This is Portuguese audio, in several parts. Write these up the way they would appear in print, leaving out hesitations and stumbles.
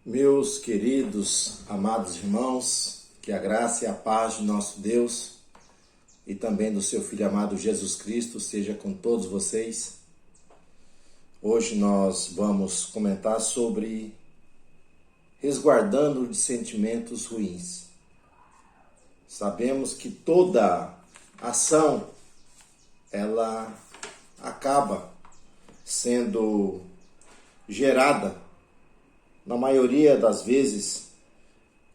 Meus queridos, amados irmãos, que a graça e a paz de nosso Deus e também do seu Filho amado Jesus Cristo seja com todos vocês. Hoje nós vamos comentar sobre resguardando de sentimentos ruins. Sabemos que toda ação, ela acaba sendo gerada, na maioria das vezes,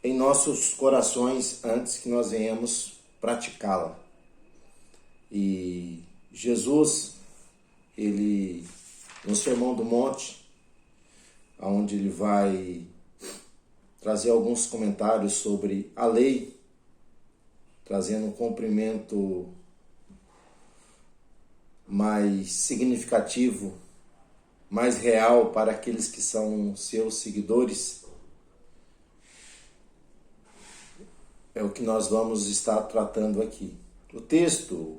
em nossos corações antes que nós venhamos praticá-la. E Jesus, ele, no Sermão do Monte, onde ele vai trazer alguns comentários sobre a lei, trazendo um cumprimento mais significativo, mais real para aqueles que são seus seguidores, é o que nós vamos estar tratando aqui. O texto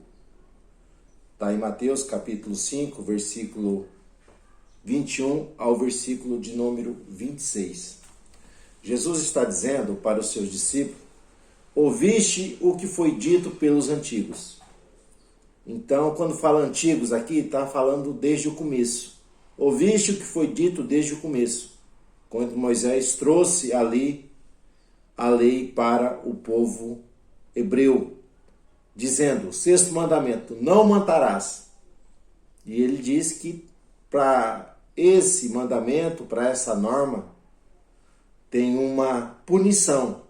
está em Mateus capítulo 5, versículo 21 ao versículo de número 26. Jesus está dizendo para os seus discípulos: ouviste o que foi dito pelos antigos. Então, quando fala antigos aqui, está falando desde o começo. Ouviste o que foi dito desde o começo, quando Moisés trouxe ali a lei para o povo hebreu, dizendo, sexto mandamento, não matarás. E ele diz que para esse mandamento, para essa norma, tem uma punição.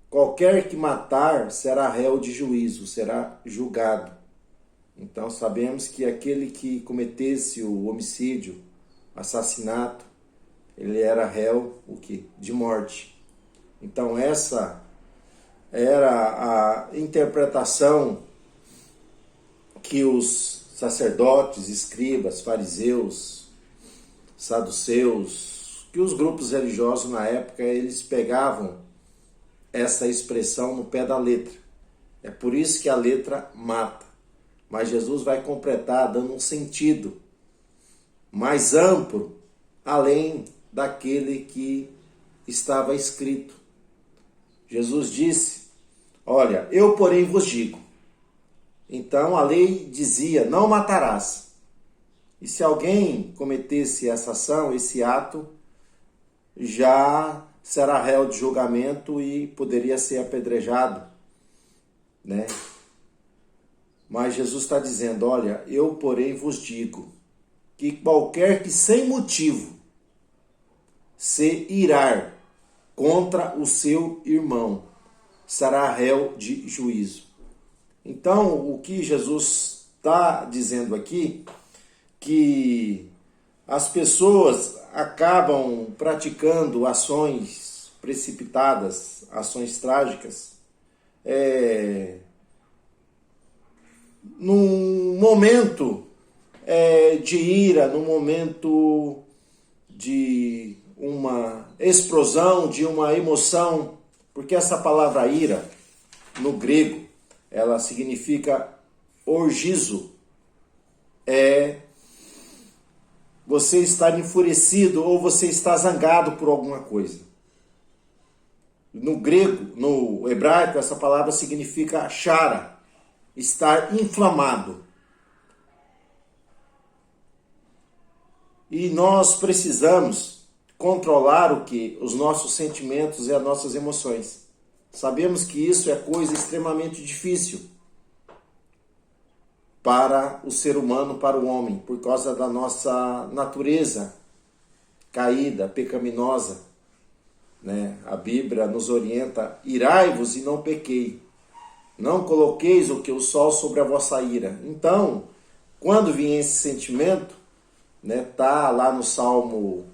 Qualquer que matar será réu de juízo, será julgado. Então sabemos que aquele que cometesse o homicídio, assassinato, ele era réu o quê? De morte. Então essa era a interpretação que os sacerdotes, escribas, fariseus, saduceus, que os grupos religiosos na época, eles pegavam essa expressão no pé da letra. É por isso que a letra mata. Mas Jesus vai completar dando um sentido mais amplo, além daquele que estava escrito. Jesus disse, olha, eu porém vos digo. Então a lei dizia, não matarás. E se alguém cometesse essa ação, esse ato, já será réu de julgamento e poderia ser apedrejado, né? Mas Jesus está dizendo, olha, eu porém vos digo, que qualquer que sem motivo se irar contra o seu irmão, será réu de juízo. Então, o que Jesus está dizendo aqui, que as pessoas acabam praticando ações precipitadas, ações trágicas, num momento de ira, num momento de uma explosão, de uma emoção, porque essa palavra ira, no grego, ela significa orgizo, você estar enfurecido ou você está zangado por alguma coisa. No grego, no hebraico, essa palavra significa chara, estar inflamado. E nós precisamos controlar o que? Os nossos sentimentos e as nossas emoções. Sabemos que isso é coisa extremamente difícil para o ser humano, para o homem, por causa da nossa natureza caída, pecaminosa, né? A Bíblia nos orienta, irai-vos e não pequei. Não coloqueis o que o sol sobre a vossa ira. Então, quando vier esse sentimento, né, tá lá no Salmo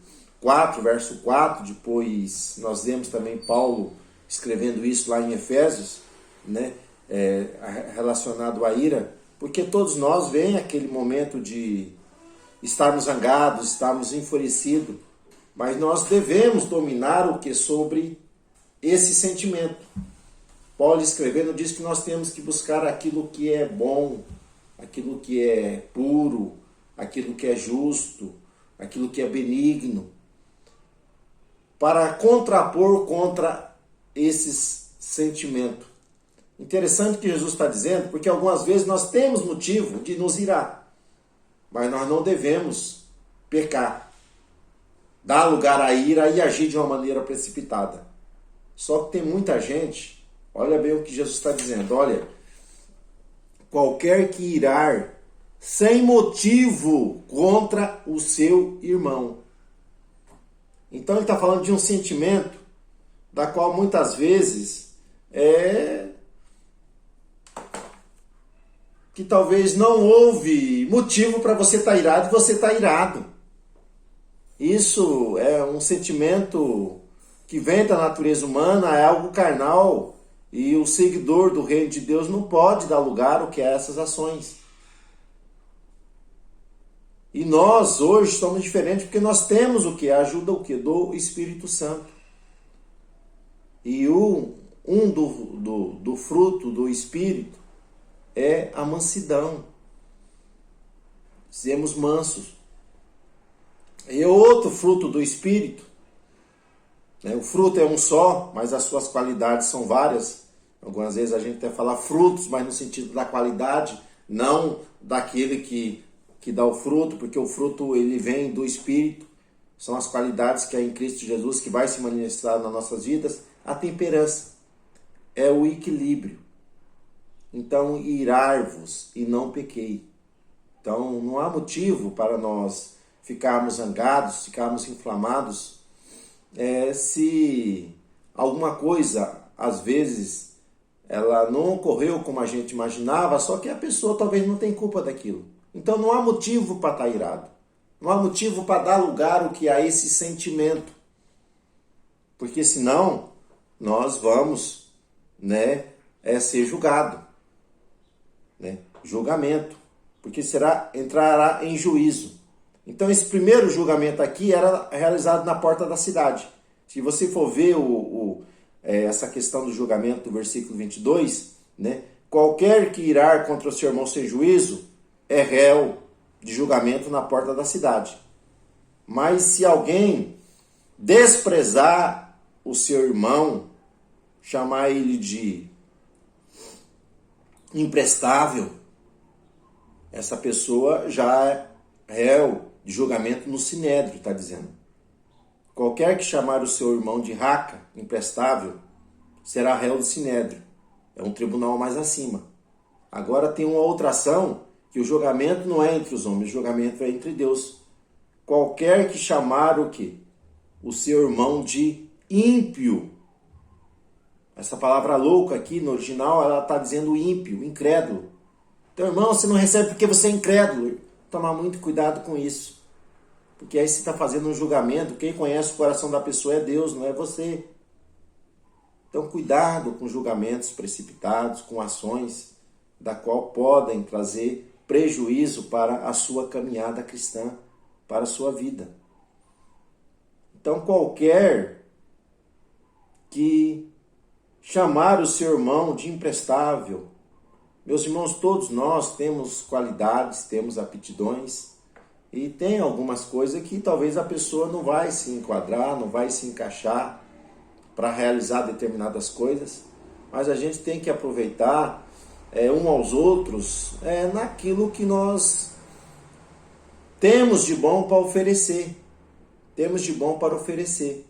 4, verso 4, depois nós vemos também Paulo escrevendo isso lá em Efésios, né, relacionado à ira, porque todos nós vem aquele momento de estarmos zangados, estarmos enfurecidos, mas nós devemos dominar o que sobre esse sentimento. Paulo escrevendo diz que nós temos que buscar aquilo que é bom, aquilo que é puro, aquilo que é justo, aquilo que é benigno. para contrapor contra esses sentimentos. Interessante que Jesus está dizendo, porque algumas vezes nós temos motivo de nos irar, mas nós não devemos pecar, dar lugar à ira e agir de uma maneira precipitada. Só que tem muita gente, olha bem o que Jesus está dizendo, olha, qualquer que irar sem motivo contra o seu irmão. Então ele está falando de um sentimento da qual muitas vezes que talvez não houve motivo para você estar irado e você está irado. Isso é um sentimento que vem da natureza humana, é algo carnal, e o seguidor do reino de Deus não pode dar lugar ao que é essas ações. E nós hoje somos diferentes porque nós temos o que? A ajuda o que? Do Espírito Santo. E do fruto do Espírito é a mansidão. Sermos mansos. E outro fruto do Espírito, né? O fruto é um só, mas as suas qualidades são várias. Algumas vezes a gente até fala frutos, mas no sentido da qualidade, não daquele que dá o fruto, porque o fruto ele vem do Espírito. São as qualidades que é em Cristo Jesus que vai se manifestar nas nossas vidas. A temperança é o equilíbrio. Então, irai-vos e não pequei. Então, não há motivo para nós ficarmos zangados, ficarmos inflamados, se alguma coisa, às vezes, ela não ocorreu como a gente imaginava, só que a pessoa talvez não tenha culpa daquilo. Então, não há motivo para estar irado. Não há motivo para dar lugar ao que há esse sentimento. Porque senão, nós vamos ser julgado. Julgamento. Porque entrará em juízo. Então esse primeiro julgamento aqui era realizado na porta da cidade. Se você for ver essa questão do julgamento do versículo 22, qualquer que irar contra o seu irmão sem juízo é réu de julgamento na porta da cidade. Mas se alguém desprezar o seu irmão, chamar ele de imprestável, essa pessoa já é réu de julgamento no sinédrio, está dizendo. Qualquer que chamar o seu irmão de raca, imprestável, será réu do sinédrio. É um tribunal mais acima. Agora tem uma outra ação, que o julgamento não é entre os homens, o julgamento é entre Deus. Qualquer que chamar o quê? O seu irmão de ímpio. Essa palavra louca aqui no original, ela está dizendo ímpio, incrédulo. Então, irmão, você não recebe porque você é incrédulo. Tomar muito cuidado com isso. Porque aí você está fazendo um julgamento. Quem conhece o coração da pessoa é Deus, não é você. Então, cuidado com julgamentos precipitados, com ações da qual podem trazer prejuízo para a sua caminhada cristã, para a sua vida. Então, qualquer que chamar o seu irmão de imprestável, meus irmãos, todos nós temos qualidades, temos aptidões e tem algumas coisas que talvez a pessoa não vai se enquadrar, não vai se encaixar para realizar determinadas coisas, mas a gente tem que aproveitar um aos outros naquilo que nós temos de bom para oferecer. Temos de bom para oferecer.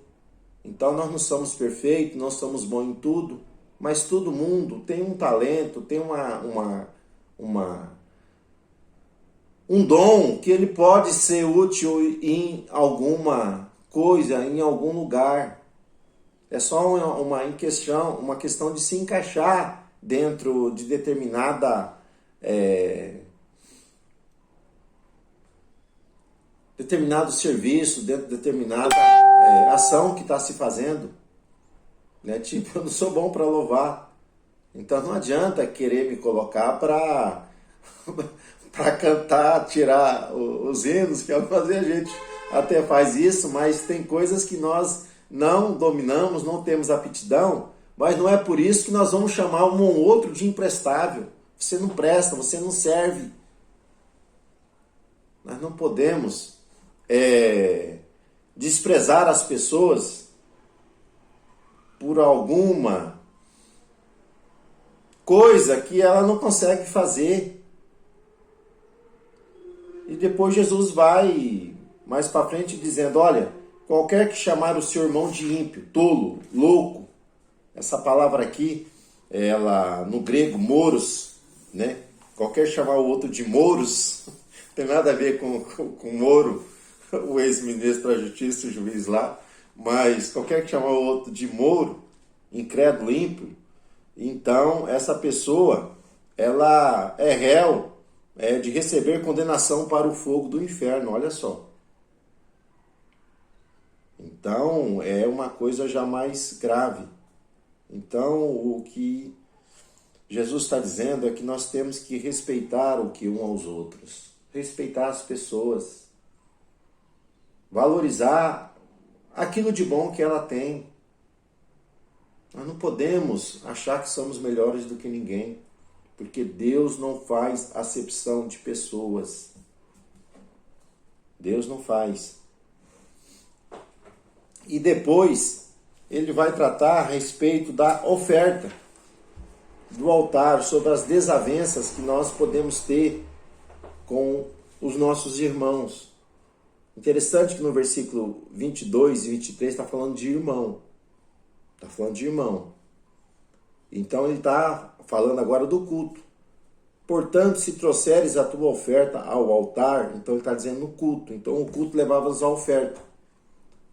Então nós não somos perfeitos, não somos bons em tudo, mas todo mundo tem um talento, tem um dom que ele pode ser útil em alguma coisa, em algum lugar. É só uma questão de se encaixar dentro de determinado serviço, dentro de determinada ação que está se fazendo. Tipo, eu não sou bom para louvar. Então não adianta querer me colocar para cantar, tirar os hinos, que algumas vezes a gente até faz isso, mas tem coisas que nós não dominamos, não temos aptidão, mas não é por isso que nós vamos chamar um ou outro de imprestável. Você não presta, você não serve. Nós não podemos desprezar as pessoas por alguma coisa que ela não consegue fazer. E depois Jesus vai mais para frente dizendo, olha, qualquer que chamar o seu irmão de ímpio, tolo, louco, essa palavra aqui, ela no grego, moros, né? Qualquer chamar o outro de moros, tem nada a ver com Moro, o ex-ministro da Justiça, o juiz lá, mas qualquer que chamar o outro de Moro, incrédulo, ímpio, então essa pessoa, ela é réu de receber condenação para o fogo do inferno, olha só. Então, é uma coisa já mais grave. Então, o que Jesus está dizendo é que nós temos que respeitar o que um aos outros. Respeitar as pessoas. Valorizar aquilo de bom que ela tem. Nós não podemos achar que somos melhores do que ninguém. Porque Deus não faz acepção de pessoas. Deus não faz. E depois ele vai tratar a respeito da oferta do altar, sobre as desavenças que nós podemos ter com os nossos irmãos. Interessante que no versículo 22 e 23 está falando de irmão. Está falando de irmão. Então ele está falando agora do culto. Portanto, se trouxeres a tua oferta ao altar, então ele está dizendo no culto. Então o culto levava-os à oferta.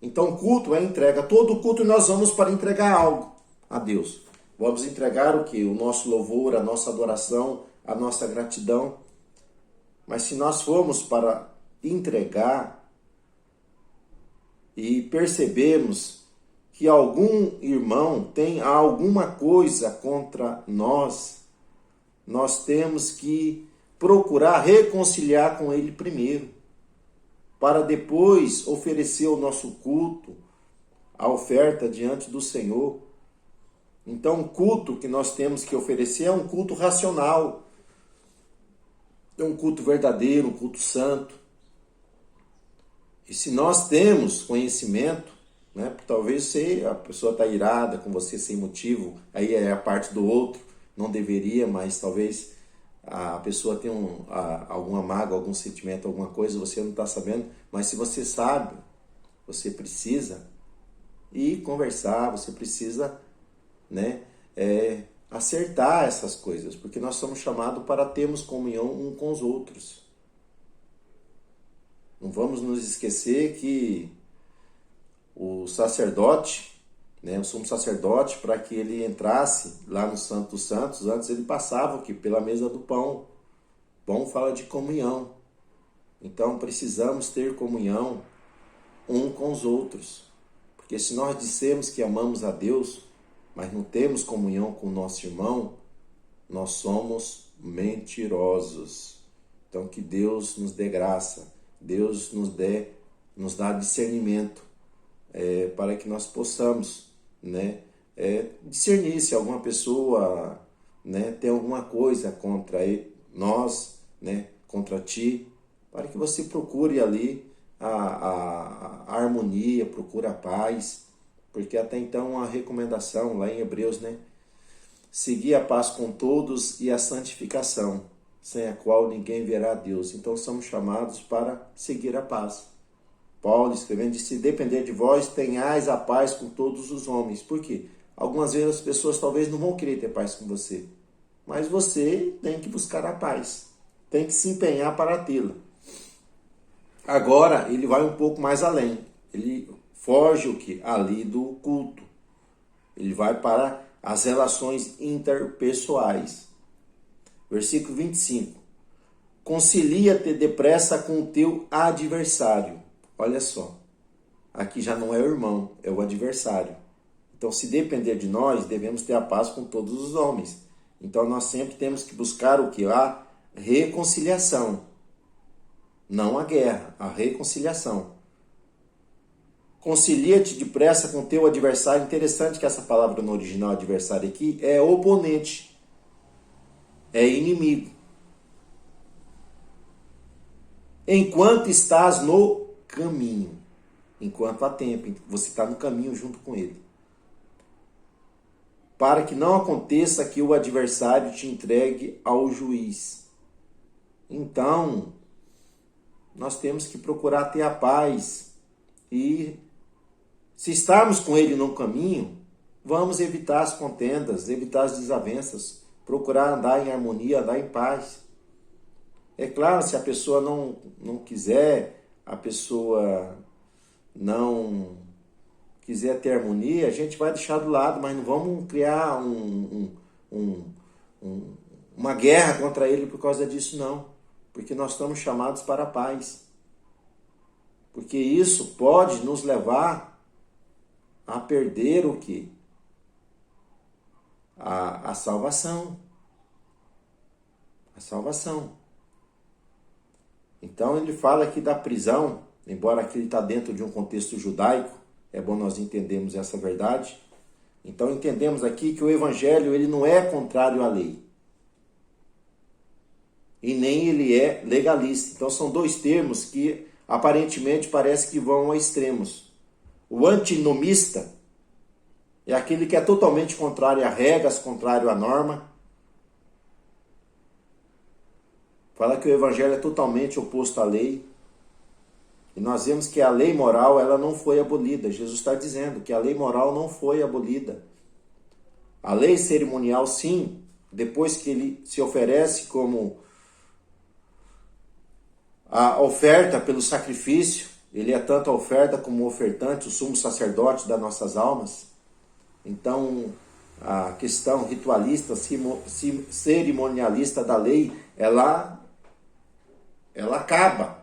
Então o culto é entrega. Todo culto nós vamos para entregar algo a Deus. Vamos entregar o quê? O nosso louvor, a nossa adoração, a nossa gratidão. Mas se nós formos para entregar e percebemos que algum irmão tem alguma coisa contra nós, nós temos que procurar reconciliar com ele primeiro, para depois oferecer o nosso culto, a oferta diante do Senhor. Então o culto que nós temos que oferecer é um culto racional, é um culto verdadeiro, um culto santo. E se nós temos conhecimento, né, talvez a pessoa está irada com você sem motivo, aí é a parte do outro, não deveria, mas talvez a pessoa tenha alguma mágoa, algum sentimento, alguma coisa, você não está sabendo, mas se você sabe, você precisa ir conversar, você precisa, né, acertar essas coisas, porque nós somos chamados para termos comunhão um com os outros. Não vamos nos esquecer que o sacerdote, né, o sumo sacerdote, para que ele entrasse lá no Santo dos Santos, antes ele passava aqui pela mesa do pão. Pão fala de comunhão. Então precisamos ter comunhão um com os outros. Porque se nós dissermos que amamos a Deus, mas não temos comunhão com o nosso irmão, nós somos mentirosos. Então que Deus nos dê graça, Deus nos dá discernimento, para que nós possamos, né, discernir se alguma pessoa, né, tem alguma coisa contra nós, né, contra ti, para que você procure ali a harmonia, procure a paz, porque até então a recomendação lá em Hebreus, né, seguir a paz com todos e a santificação, sem a qual ninguém verá a Deus. Então somos chamados para seguir a paz. Paulo escrevendo, diz, se depender de vós, tenhais a paz com todos os homens. Por quê? Algumas vezes as pessoas talvez não vão querer ter paz com você, mas você tem que buscar a paz, tem que se empenhar para tê-la. Agora ele vai um pouco mais além, ele foge o que? Ali do culto, ele vai para as relações interpessoais. Versículo 25, concilia-te depressa com o teu adversário. Olha só, aqui já não é o irmão, é o adversário. Então, se depender de nós, devemos ter a paz com todos os homens. Então, nós sempre temos que buscar o que? A reconciliação. Não a guerra, a reconciliação. Concilia-te depressa com teu adversário. Interessante que essa palavra no original, adversário aqui, é oponente, é inimigo. Enquanto estás no caminho, enquanto há tempo, você está no caminho junto com ele. para que não aconteça que o adversário te entregue ao juiz. Então, nós temos que procurar ter a paz. E se estarmos com ele no caminho, vamos evitar as contendas, evitar as desavenças, procurar andar em harmonia, andar em paz. É claro, se a pessoa não quiser, a pessoa não quiser ter harmonia, a gente vai deixar do lado, mas não vamos criar uma guerra contra ele por causa disso, não. Porque nós estamos chamados para a paz. Porque isso pode nos levar a perder o quê? A salvação. A salvação. Então ele fala aqui da prisão, embora aqui ele está dentro de um contexto judaico, é bom nós entendermos essa verdade. Então entendemos aqui que o evangelho ele não é contrário à lei. E nem ele é legalista. Então são dois termos que aparentemente parece que vão a extremos. O antinomista é aquele que é totalmente contrário a regras, contrário à norma. Fala que o evangelho é totalmente oposto à lei. E nós vemos que a lei moral ela não foi abolida. Jesus está dizendo que a lei moral não foi abolida. A lei cerimonial, sim, depois que ele se oferece como a oferta pelo sacrifício, ele é tanto a oferta como o ofertante, o sumo sacerdote das nossas almas. Então, a questão ritualista, cerimonialista da lei, ela acaba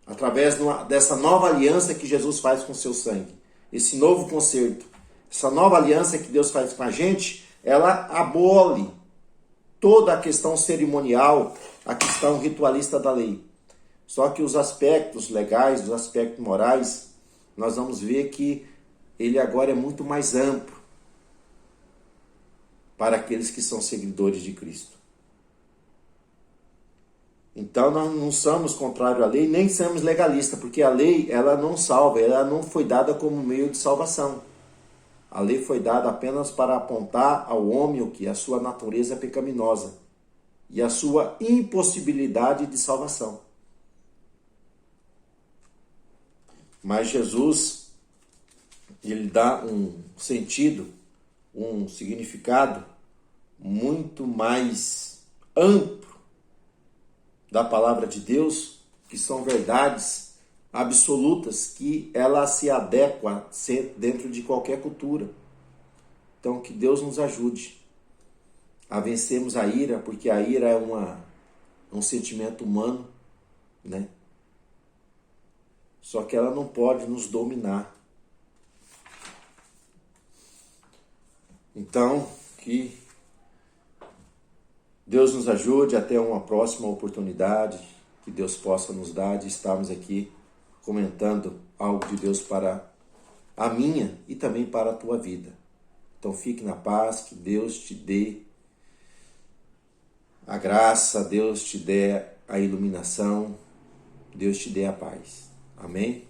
através dessa nova aliança que Jesus faz com o seu sangue. Esse novo concerto, essa nova aliança que Deus faz com a gente, ela abole toda a questão cerimonial, a questão ritualista da lei. Só que os aspectos legais, os aspectos morais, nós vamos ver que ele agora é muito mais amplo para aqueles que são seguidores de Cristo. Então nós não somos contrários à lei, nem somos legalistas, porque a lei ela não salva, ela não foi dada como meio de salvação. A lei foi dada apenas para apontar ao homem o que? A sua natureza pecaminosa e a sua impossibilidade de salvação. Mas Jesus, ele dá um sentido, um significado muito mais amplo da palavra de Deus, que são verdades absolutas, que ela se adequa dentro de qualquer cultura. Então, que Deus nos ajude a vencermos a ira, porque a ira é um sentimento humano, né? Só que ela não pode nos dominar. Então, que Deus nos ajude até uma próxima oportunidade, que Deus possa nos dar de estarmos aqui comentando algo de Deus para a minha e também para a tua vida. Então fique na paz, que Deus te dê a graça, Deus te dê a iluminação, Deus te dê a paz. Amém?